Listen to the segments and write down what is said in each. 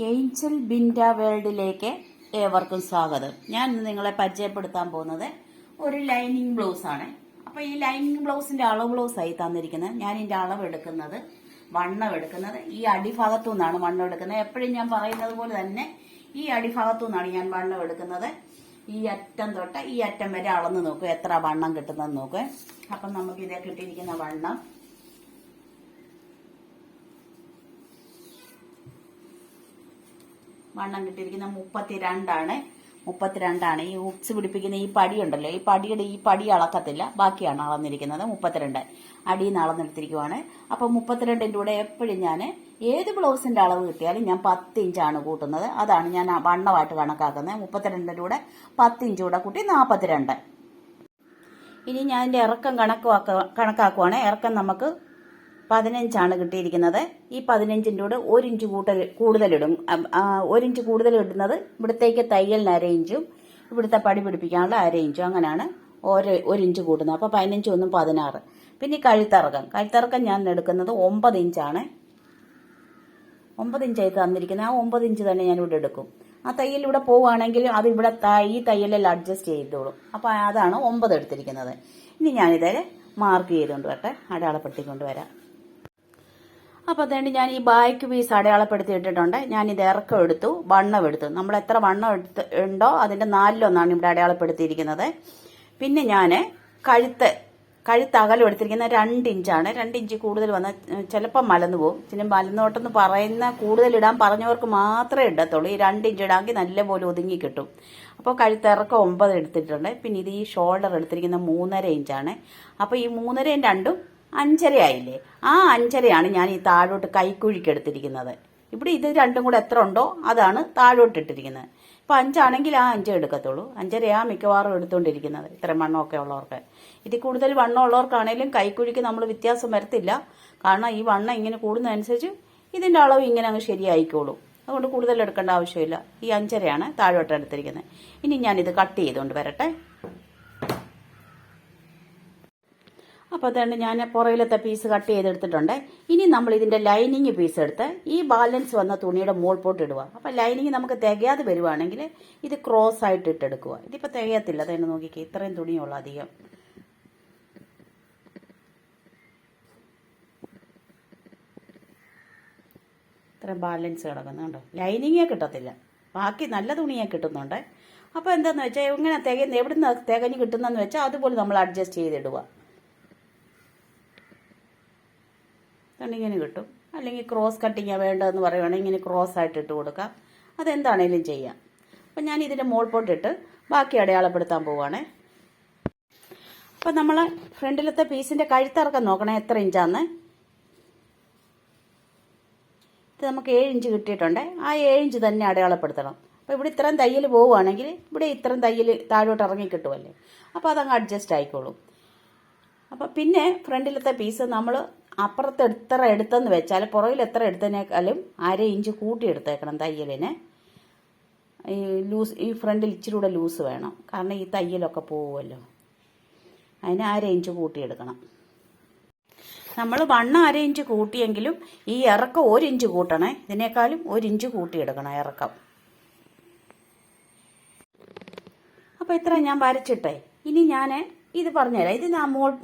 Angel Binda വേൾഡിലേക്ക് ഏവർക്കും സ്വാഗതം. ഞാൻ ഇന്ന് നിങ്ങളെ പരിചയപ്പെടുത്താൻ പോകുന്നത് ഒരു ലൈനിങ് ബ്ലൗസ് ആണ്. അപ്പോൾ ഈ ലൈനിങ് ബ്ലൗസിന്റെ അളവ് ബ്ലൗസായി തന്നിരിക്കുന്നത്. ഞാൻ ഇതിന്റെ അളവ് എടുക്കുന്നത്, വണ്ണം എടുക്കുന്നത് ഈ അടിഭാഗത്തു നിന്നാണ് വണ്ണം എടുക്കുന്നത്. എപ്പോഴും ഞാൻ പറയുന്നത് പോലെ തന്നെ ഈ അടിഭാഗത്തു നിന്നാണ് ഞാൻ വണ്ണം എടുക്കുന്നത്. ഈ അറ്റം തൊട്ട് ഈ അറ്റം വരെ അളന്ന് നോക്കുക, എത്ര വണ്ണം കിട്ടുന്നതെന്ന് നോക്കുക. അപ്പം നമുക്ക് ഇതേ കിട്ടിയിരിക്കുന്ന വണ്ണം കിട്ടിയിരിക്കുന്ന 32 ഈ ഹുക്സ് പിടിപ്പിക്കുന്ന ഈ പടി ഉണ്ടല്ലോ, ഈ പടി അളക്കത്തില്ല, ബാക്കിയാണ് അളന്നിരിക്കുന്നത്. 32 അടിയിൽ നിന്ന് അളന്നെടുത്തിരിക്കുവാണ്. അപ്പൊ 32ന്റെ കൂടെ എപ്പോഴും ഞാൻ ഏത് ബ്ലൗസിന്റെ അളവ് കിട്ടിയാലും ഞാൻ 10 ഇഞ്ചാണ് കൂട്ടുന്നത്. അതാണ് ഞാൻ വണ്ണമായിട്ട് കണക്കാക്കുന്നത്. 32ന്റെ കൂടെ 10 ഇഞ്ച് കൂടെ കൂട്ടി 42. ഇനി ഞാൻ ഇതിന്റെ ഇറക്കം കണക്കാക്കുവാണ്. ഇറക്കം നമുക്ക് 15 കിട്ടിയിരിക്കുന്നത്. ഈ 15ന്റെ കൂടെ 1 ഇഞ്ച് കൂടുതലിടും. 1 ഇഞ്ച് കൂടുതൽ ഇടുന്നത് ഇവിടത്തേക്ക് തയ്യലിന് 1/2 ഇഞ്ചും ഇവിടുത്തെ പടി പിടിപ്പിക്കാനുള്ള 1/2 ഇഞ്ചും, അങ്ങനെയാണ് 1 ഇഞ്ച് കൂട്ടുന്നത്. അപ്പോൾ 15 1 16. പിന്നെ ഈ കഴുത്തിറക്കം ഞാൻ എടുക്കുന്നത് 9 ഇഞ്ചാണ്. 9 ഇഞ്ചായി തന്നിരിക്കുന്നത്. ആ 9 ഇഞ്ച് തന്നെ ഞാൻ ഇവിടെ എടുക്കും. ആ തയ്യൽ ഇവിടെ പോവുകയാണെങ്കിൽ അത് ഇവിടെ ഈ തയ്യലിൽ അഡ്ജസ്റ്റ് ചെയ്തോളും. അപ്പോൾ അതാണ് 9 എടുത്തിരിക്കുന്നത്. ഇനി ഞാനിതേ മാർക്ക് ചെയ്തുകൊണ്ട് വരട്ടെ, അടയാളപ്പെടുത്തിക്കൊണ്ട് വരാം. അപ്പോൾ അതുകൊണ്ട് ഞാൻ ഈ ബാക്ക് പീസ് അടയാളപ്പെടുത്തി ഇട്ടിട്ടുണ്ട്. ഞാൻ ഇത് ഇറക്കം എടുത്തു, വണ്ണം എടുത്തു. നമ്മൾ എത്ര വണ്ണം ഉണ്ടോ അതിന്റെ 4/1 ഇവിടെ അടയാളപ്പെടുത്തിയിരിക്കുന്നത്. പിന്നെ ഞാൻ കഴുത്ത് അകലം എടുത്തിരിക്കുന്നത് 2 ഇഞ്ചാണ്. 2 ഇഞ്ച് കൂടുതൽ വന്നാൽ ചിലപ്പോൾ മലന്നു പോകും. പിന്നെ മലന്നോട്ടെന്ന് പറയുന്ന കൂടുതൽ ഇടാൻ പറഞ്ഞവർക്ക് മാത്രമേ ഇടത്തുള്ളൂ. ഈ 2 ഇഞ്ച് ഇടാമെങ്കിൽ നല്ലപോലെ ഒതുങ്ങി കിട്ടും. അപ്പോൾ കഴുത്തിറക്കം 9 എടുത്തിട്ടുണ്ട്. പിന്നെ ഇത് ഈ ഷോൾഡർ എടുത്തിരിക്കുന്ന 3.5 ഇഞ്ചാണ്. അപ്പോൾ ഈ 3.5 2 5.5 ആയില്ലേ? ആ 5.5 ഞാൻ ഈ താഴോട്ട് കൈക്കുഴിക്ക് എടുത്തിരിക്കുന്നത്. ഇവിടെ ഇത് രണ്ടും കൂടെ എത്ര ഉണ്ടോ അതാണ് താഴോട്ട് ഇട്ടിരിക്കുന്നത്. ഇപ്പൊ 5 ആണെങ്കിൽ ആ 5 എടുക്കത്തുള്ളൂ. 5.5 മിക്കവാറും എടുത്തുകൊണ്ടിരിക്കുന്നത്, ഇത്ര വണ്ണമൊക്കെ ഉള്ളവർക്ക്. ഇതിൽ കൂടുതൽ വണ്ണം ഉള്ളവർക്കാണേലും കൈക്കുഴിക്ക് നമ്മൾ വ്യത്യാസം വരത്തില്ല. കാരണം ഈ വണ്ണം ഇങ്ങനെ കൂടുന്നതനുസരിച്ച് ഇതിന്റെ അളവ് ഇങ്ങനെ അങ്ങ് ശരിയായിക്കോളൂ. അതുകൊണ്ട് കൂടുതൽ എടുക്കേണ്ട ആവശ്യമില്ല. ഈ 5.5 താഴോട്ട് എടുത്തിരിക്കുന്നത്. ഇനി ഞാനിത് കട്ട് ചെയ്തുകൊണ്ട് വരട്ടെ. അപ്പോൾ അതുകൊണ്ട് ഞാൻ പുറകിലത്തെ പീസ് കട്ട് ചെയ്തെടുത്തിട്ടുണ്ട്. ഇനി നമ്മൾ ഇതിന്റെ ലൈനിങ് പീസ് എടുത്ത് ഈ ബാലൻസ് വന്ന തുണിയുടെ മോൾപോട്ട് ഇടുക. അപ്പോൾ ലൈനിങ് നമുക്ക് തികയാതെ വരുവാണെങ്കിൽ ഇത് ക്രോസ് ആയിട്ട് ഇട്ടെടുക്കുക. ഇതിപ്പോൾ തികയത്തില്ല, അതെന്നെ നോക്കിക്കേ, ഇത്രയും തുണിയുള്ള അധികം. ഇത്രയും ബാലൻസ് കിടക്കുന്നുണ്ടോ? ലൈനിങ്ങേ കിട്ടത്തില്ല, ബാക്കി നല്ല തുണിയെ കിട്ടുന്നുണ്ട്. അപ്പോൾ എന്താണെന്ന് വെച്ചാൽ ഇങ്ങനെ എവിടുന്ന് തികഞ്ഞ് കിട്ടുന്നതെന്ന് വെച്ചാൽ അതുപോലെ നമ്മൾ അഡ്ജസ്റ്റ് ചെയ്തിടുക. ഇങ്ങനെ കിട്ടും. അല്ലെങ്കിൽ ക്രോസ് കട്ടിങ്ങാണ് വേണ്ടതെന്ന് പറയുവാണെങ്കിൽ ഇങ്ങനെ ക്രോസ് ആയിട്ട് ഇട്ട് കൊടുക്കാം. അതെന്താണേലും ചെയ്യാം. അപ്പം ഞാൻ ഇതിൻ്റെ മോൾപോട്ടിട്ട് ബാക്കി അടയാളപ്പെടുത്താൻ പോവുകയാണേ. അപ്പം നമ്മൾ ഫ്രണ്ടിലത്തെ പീസിൻ്റെ കഴുത്തിറക്കം നോക്കണേ എത്ര ഇഞ്ചാന്ന്. ഇത് നമുക്ക് 7 ഇഞ്ച് കിട്ടിയിട്ടുണ്ട്. ആ 7 ഇഞ്ച് തന്നെ അടയാളപ്പെടുത്തണം. അപ്പോൾ ഇവിടെ ഇത്രയും തയ്യൽ പോവുകയാണെങ്കിൽ ഇവിടെ ഇത്രയും തയ്യൽ താഴോട്ട് ഇറങ്ങി കിട്ടുമല്ലേ. അപ്പോൾ അതങ്ങ് അഡ്ജസ്റ്റ് ആയിക്കോളും. അപ്പം പിന്നെ ഫ്രണ്ടിലത്തെ പീസ് നമ്മൾ അപ്പുറത്ത് എത്ര എടുത്തെന്ന് വെച്ചാൽ പുറകിൽ എത്ര എടുത്തതിനേക്കാളും 1/2 ഇഞ്ച് കൂട്ടി എടുത്തേക്കണം തയ്യലിന്. ഈ ഫ്രണ്ടിൽ ഇച്ചിരി കൂടെ ലൂസ് വേണം, കാരണം ഈ തയ്യലൊക്കെ പോകുമല്ലോ. അതിന് 1/2 ഇഞ്ച് കൂട്ടിയെടുക്കണം. നമ്മൾ വണ്ണം 1/2 ഇഞ്ച് കൂട്ടിയെങ്കിലും ഈ ഇറക്കം 1 ഇഞ്ച് കൂട്ടണേ. ഇതിനേക്കാളും 1 ഇഞ്ച് കൂട്ടിയെടുക്കണം ഇറക്കം. അപ്പോൾ ഇത്ര ഞാൻ വരച്ചിട്ടേ. ഇനി ഞാൻ ഇത് പറഞ്ഞുതരാം. ഇത്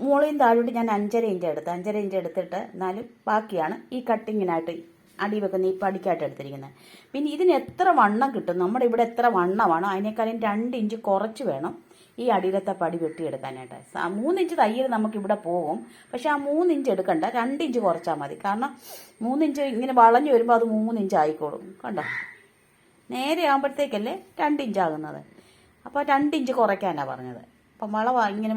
മോളിയും താഴോട്ട് ഞാൻ 5.5 ഇഞ്ച് എടുത്ത് 5.5 ഇഞ്ച് എടുത്തിട്ട് എന്നാലും ബാക്കിയാണ് ഈ കട്ടിങ്ങിനായിട്ട് അടി വെക്കുന്ന ഈ പടിക്കായിട്ട് എടുത്തിരിക്കുന്നത്. പിന്നെ ഇതിന് എത്ര വണ്ണം കിട്ടും, നമ്മുടെ ഇവിടെ എത്ര വണ്ണമാണ് അതിനേക്കാളും 2 ഇഞ്ച് കുറച്ച് വേണം ഈ അടിയിലത്തെ പടി വെട്ടിയെടുക്കാനായിട്ട്. 3 ഇഞ്ച് തയ്യൽ നമുക്കിവിടെ പോകും. പക്ഷെ ആ 3 ഇഞ്ച് എടുക്കണ്ട, 2 ഇഞ്ച് കുറച്ചാൽ മതി. കാരണം 3 ഇഞ്ച് ഇങ്ങനെ വളഞ്ഞു വരുമ്പോൾ അത് 3 ഇഞ്ച് ആയിക്കോളും. കണ്ടോ, നേരെ ആകുമ്പോഴത്തേക്കല്ലേ 2 ഇഞ്ച് ആകുന്നത്. അപ്പോൾ 2 ഇഞ്ച് കുറയ്ക്കാനാണ് പറഞ്ഞത്. അപ്പം ഇങ്ങനെ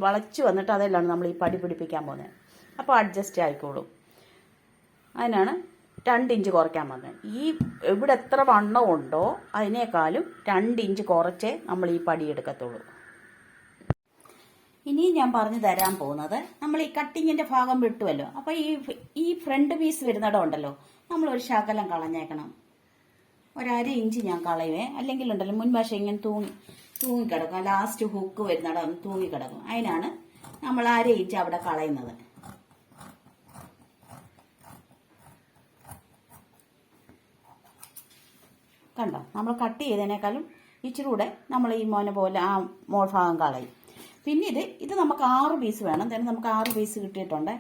വളച്ച് വന്നിട്ട് അതെല്ലാം നമ്മൾ ഈ പടി പിടിപ്പിക്കാൻ പോകുന്നത്. അപ്പോൾ അഡ്ജസ്റ്റ് ആയിക്കോളും. അതിനാണ് 2 ഇഞ്ച് കുറയ്ക്കാൻ പറഞ്ഞത്. ഈ ഇവിടെ എത്ര വണ്ണം ഉണ്ടോ അതിനേക്കാളും 2 ഇഞ്ച് കുറച്ചേ നമ്മൾ ഈ പടി എടുക്കത്തുള്ളൂ. ഇനി ഞാൻ പറഞ്ഞു തരാൻ പോകുന്നത്, നമ്മൾ ഈ കട്ടിങ്ങിന്റെ ഭാഗം വിട്ടുമല്ലോ. അപ്പോൾ ഈ ഫ്രണ്ട് പീസ് വരുന്നിടം ഉണ്ടല്ലോ, നമ്മൾ ഒരു ശകലം കളഞ്ഞേക്കണം. 1/2 ഇഞ്ച് ഞാൻ കളയുവേ. അല്ലെങ്കിൽ ഉണ്ടല്ലോ മുൻവശം ഇങ്ങനെ തൂങ്ങിക്കിടക്കും, ലാസ്റ്റ് ഹുക്ക് വരുന്നിടം തൂങ്ങിക്കിടക്കും. അതിനാണ് നമ്മൾ 1/2 ഇഞ്ച് അവിടെ കളയുന്നത്. കണ്ടോ, നമ്മൾ കട്ട് ചെയ്തതിനേക്കാളും ഇച്ചിരി കൂടെ നമ്മൾ ഈ മോനെ പോലെ ആ മോൾ ഭാഗം കളയും. പിന്നെ ഇത് നമുക്ക് 6 പീസ് വേണം. തന്നെ നമുക്ക് 6 പീസ് കിട്ടിയിട്ടുണ്ട്.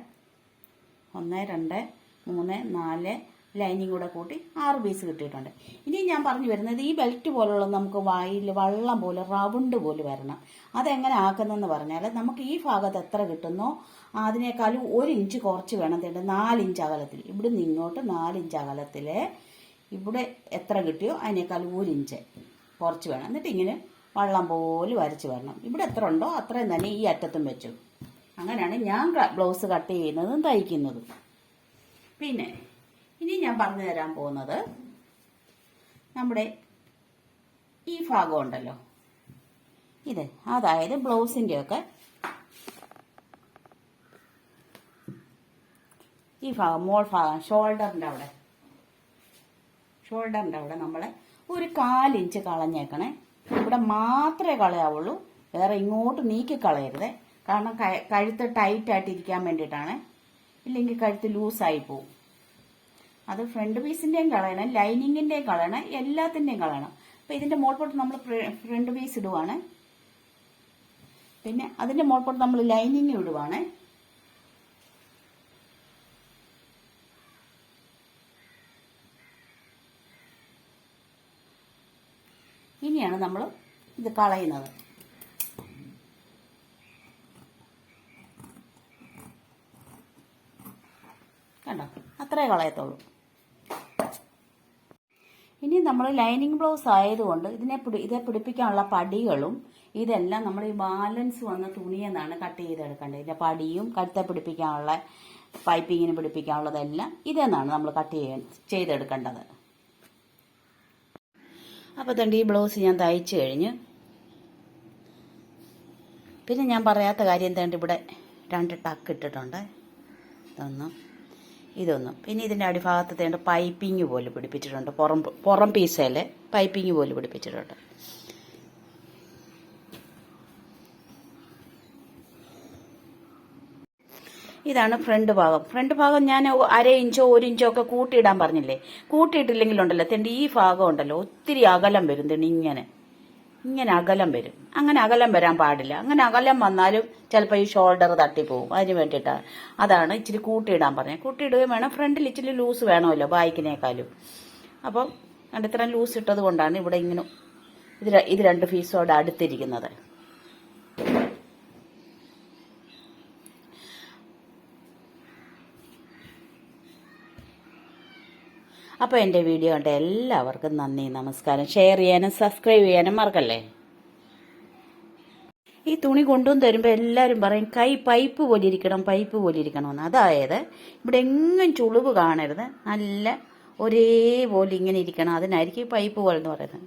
1 2 3 4 ലൈനിങ് കൂടെ കൂട്ടി 6 പീസ് കിട്ടിയിട്ടുണ്ട്. ഇനി ഞാൻ പറഞ്ഞു വരുന്നത് ഈ ബെൽറ്റ് പോലുള്ള നമുക്ക് വായിൽ വള്ളം പോലെ റൗണ്ട് പോലെ വരണം. അതെങ്ങനെ ആക്കുന്നതെന്ന് പറഞ്ഞാൽ നമുക്ക് ഈ ഭാഗത്ത് എത്ര കിട്ടുന്നോ അതിനേക്കാളും 1 ഇഞ്ച് കുറച്ച് വേണം. 4 ഇഞ്ച് അകലത്തിൽ, ഇവിടുന്ന് ഇങ്ങോട്ട് 4 ഇഞ്ച് അകലത്തിൽ ഇവിടെ എത്ര കിട്ടിയോ അതിനേക്കാളും 1 ഇഞ്ച് കുറച്ച് വേണം. എന്നിട്ട് ഇങ്ങനെ വള്ളം പോലെ വരച്ച് വരണം. ഇവിടെ എത്ര ഉണ്ടോ അത്രയും തന്നെ ഈ അറ്റത്തും വെച്ചു. അങ്ങനെയാണ് ഞാൻ ബ്ലൗസ് കട്ട് ചെയ്യുന്നതും തയ്ക്കുന്നതും. പിന്നെ ഇനി ഞാൻ പറഞ്ഞു തരാൻ പോകുന്നത് നമ്മുടെ ഈ ഭാഗം ഉണ്ടല്ലോ, അതായത് ബ്ലൗസിൻ്റെയൊക്കെ ഈ ഭാഗം, മോൾ ഭാഗം, ഷോൾഡറിൻ്റെ അവിടെ നമ്മൾ ഒരു 1/4 ഇഞ്ച് കളഞ്ഞേക്കണേ. ഇവിടെ മാത്രമേ കളയാവുള്ളൂ, വേറെ ഇങ്ങോട്ട് നീക്കി കളയരുതേ. കാരണം കഴുത്ത് ടൈറ്റായിട്ടിരിക്കാൻ വേണ്ടിയിട്ടാണ്, ഇല്ലെങ്കിൽ കഴുത്ത് ലൂസായി പോവും. അത് ഫ്രണ്ട് പീസിൻ്റെയും കളയണം, ലൈനിങ്ങിൻ്റെയും കളയണം, എല്ലാത്തിൻ്റെയും കളയണം. അപ്പോൾ ഇതിൻ്റെ മോൾപോട്ട് നമ്മൾ ഫ്രണ്ട് പീസ് ഇടുവാണ്, പിന്നെ അതിൻ്റെ മോൾപോട്ട് നമ്മൾ ലൈനിങ് ഇടുവാണ്. ഇനിയാണ് നമ്മൾ ഇത് കളയുന്നത്. കണ്ടോ, അത്രേ കളയത്തുള്ളൂ. ഇനി നമ്മൾ ലൈനിങ് ബ്ലൗസ് ആയതുകൊണ്ട് ഇതെ പിടിപ്പിക്കാനുള്ള പടികളും ഇതെല്ലാം നമ്മൾ ഈ ബാലൻസ് വന്ന തുണിയെന്നാണ് കട്ട് ചെയ്തെടുക്കേണ്ടത്. ഇതിൻ്റെ പടിയും കഴുത്തെ പിടിപ്പിക്കാനുള്ള പൈപ്പിങ്ങിന് പിടിപ്പിക്കാനുള്ളതെല്ലാം ഇതെന്നാണ് നമ്മൾ ചെയ്തെടുക്കേണ്ടത്. അപ്പോൾ തന്നെ ഈ ബ്ലൗസ് ഞാൻ തയ്ച്ചു കഴിഞ്ഞ്, പിന്നെ ഞാൻ പറയാത്ത കാര്യം എന്താണ്ട് ഇവിടെ 2 ടക്ക് ഇട്ടിട്ടുണ്ട്, ഇതൊന്നും. പിന്നെ ഇതിൻ്റെ അടിഭാഗത്ത് പൈപ്പിങ് പോലെ പിടിപ്പിച്ചിട്ടുണ്ട്, പുറം പീസയിൽ പൈപ്പിങ് പോലെ പിടിപ്പിച്ചിട്ടുണ്ട്. ഇതാണ് ഫ്രണ്ട് ഭാഗം. ഞാൻ 1/2 ഇഞ്ചോ 1 ഇഞ്ചോ ഒക്കെ കൂട്ടിയിടാൻ പറഞ്ഞില്ലേ. കൂട്ടിയിട്ടില്ലെങ്കിലുണ്ടല്ലോ ഈ ഭാഗം ഉണ്ടല്ലോ ഒത്തിരി അകലം വരും. ഇങ്ങനെ അകലം വരും. അങ്ങനെ അകലം വരാൻ പാടില്ല. അങ്ങനെ അകലം വന്നാലും ചിലപ്പോൾ ഈ ഷോൾഡർ തട്ടിപ്പോവും. അതിന് വേണ്ടിയിട്ടാണ്, അതാണ് ഇച്ചിരി കൂട്ടിയിടാൻ പറഞ്ഞത്. കൂട്ടിയിടുകയും വേണം. ഫ്രണ്ടിൽ ഇച്ചിരി ലൂസ് വേണമല്ലോ ബാക്കിനേക്കാളും. അപ്പം ഇത്രയും ലൂസ് ഇട്ടത് കൊണ്ടാണ് ഇവിടെ ഇങ്ങനെ ഇത് 2 പീസോടെ അടുത്തിരിക്കുന്നത്. അപ്പോൾ എൻ്റെ വീഡിയോ കണ്ട എല്ലാവർക്കും നന്ദി, നമസ്കാരം. ഷെയർ ചെയ്യാനും സബ്സ്ക്രൈബ് ചെയ്യാനും മറക്കല്ലേ. ഈ തുണി കൊണ്ടുവന്ന് തരുമ്പോൾ എല്ലാവരും പറയും പൈപ്പ് പോലെ ഇരിക്കണമെന്ന്. അതായത് ഇവിടെ എങ്ങും ചുളിവ് കാണരുത്, നല്ല ഒരേപോലെ ഇങ്ങനെ ഇരിക്കണം. അതിനായിരിക്കും പൈപ്പ് പോലെ എന്ന് പറയുന്നത്.